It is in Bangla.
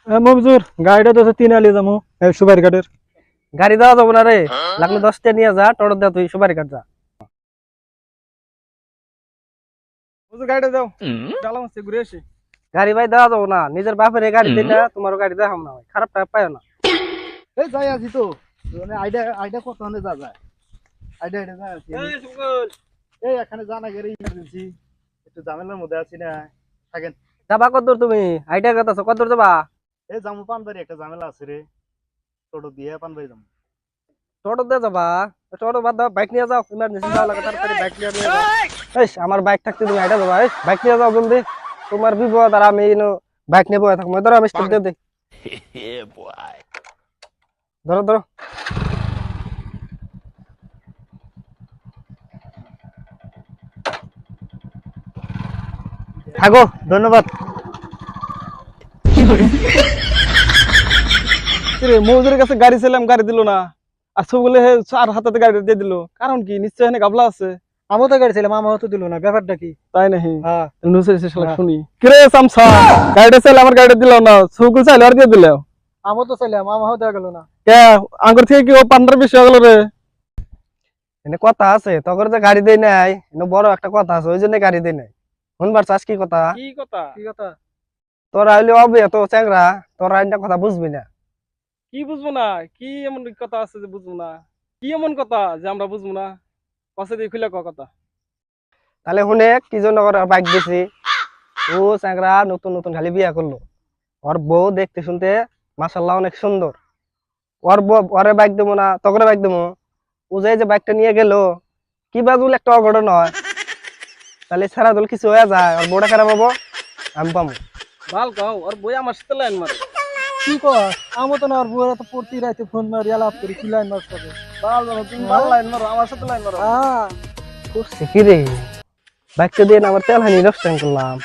মফজুর গাড়িটা তো তিন আলি যাবো সুপারি কাঠের। গাড়ি দেওয়া যাবো না রে, লাগলে 10টা নিয়ে যা, টোটো দে তুই সুপারি কাট যা। গাড়িটা যাও ডালা মাছ ঘুরে আসি। গাড়ি ভাই দেওয়া যাবো না, নিজের বাপের গাড়ি দিই না, তোমারও গাড়ি দেখাম না ভাই, খারাপ টাইপ পায় না। এই যাই আছি তো মানে আইডিয়া আইডিয়া কত হলে যা যায় আইডিয়া আইডিয়া যাই আছি এই এখানে জানা গেলে ইমার্জেন্সি একটু ঝামেলার মধ্যে আছি না থাকেন। যাবা কত তুমি আইডিয়া কথা কত দূর যাবা? এই জামু পানবাড়ি একটা ঝামেলা আছে রে, টোটো দিয়ে পানবাড়ি যাবো। টোটো দিয়ে যাবা? টোটো বাদ দাও, বাইক নিয়ে যাও, ইমার্জেন্সি যাওয়া লাগে তাড়াতাড়ি বাইক নিয়ে যাও। এই আমার বাইক থাকতে তুমি আইডিয়া যাবা, এই বাইক নিয়ে যাও জলদি, তোমার বিপদ আর আমি বাইক নিয়ে বয়ে থাকবো। ধরো আমি স্টার্ট দিয়ে দিই, ধরো ধরো। থাকো, ধন্যবাদ। মফজুরের কাছে গাড়ি ছিলাম, গাড়ি দিল না, আর সব বলে আর হাতে গাড়ি দিয়ে দিল। কারণ কি? নিশ্চয় এখানে গাবলা আছে। আমিও তো গাড়ি ছিলাম, আমাও তো দিল না, ব্যাপারটা কি? তাই নাকি? হ্যাঁ শুনি কিরে সামসা, গাড়িটা চাইলে আমার গাড়িটা দিল না, সুকুল চাইলে আর দিয়ে দিল। আমিও তো চাইলাম, আমাও দেওয়া গেল না। কে আঙ্গুর থেকে কি ও 15-20 হয়ে গেল রে? এনে কথা আছে তখন যে গাড়ি দেই নাই, এনে বড় একটা কথা আছে, ওই জন্য গাড়ি দেই নাই। শুনবার চাস কি কথা? কি কথা? কি কথা? তোরা হইলে অবে তো চ্যাংরা, তোরা এটা কথা বুঝবি না। কি বুঝবো না? কি এমন কথা আছে যে বুঝবো না? কি এমন কথা যে আমরা বুঝবো না? পাশে দিয়ে খুলে কথা। তাহলে শুনে কি জন্য বাইক দিছি, ও চ্যাংরা নতুন নতুন খালি বিয়া করলো, ওর বউ দেখতে শুনতে মাশাআল্লাহ অনেক সুন্দর, ওরে বাইক দেবো না তখন বাইক দেবো? ও যে বাইকটা নিয়ে গেল কি বাজুল একটা অঘটন হয়, তাহলে সারা দল কিছু হয়ে যায়, ওর বউটা খারাপ হবো, আমি পাবো। ভাল কাও আর বই আমার সাথে লাইন মারে। কি কর? আমি তো না, আর বুয়ারা তো প্রতি রাতে ফোন মারি আলাপ করি, কি লাইন মারছ হবে? ভাল জানো তুমি, ভাল লাইন মারো, আমার সাথে লাইন মারো। হ্যাঁ করছে কি রে, বাইকটা দিয়ে না আবার তেল হানি নষ্ট করলাম।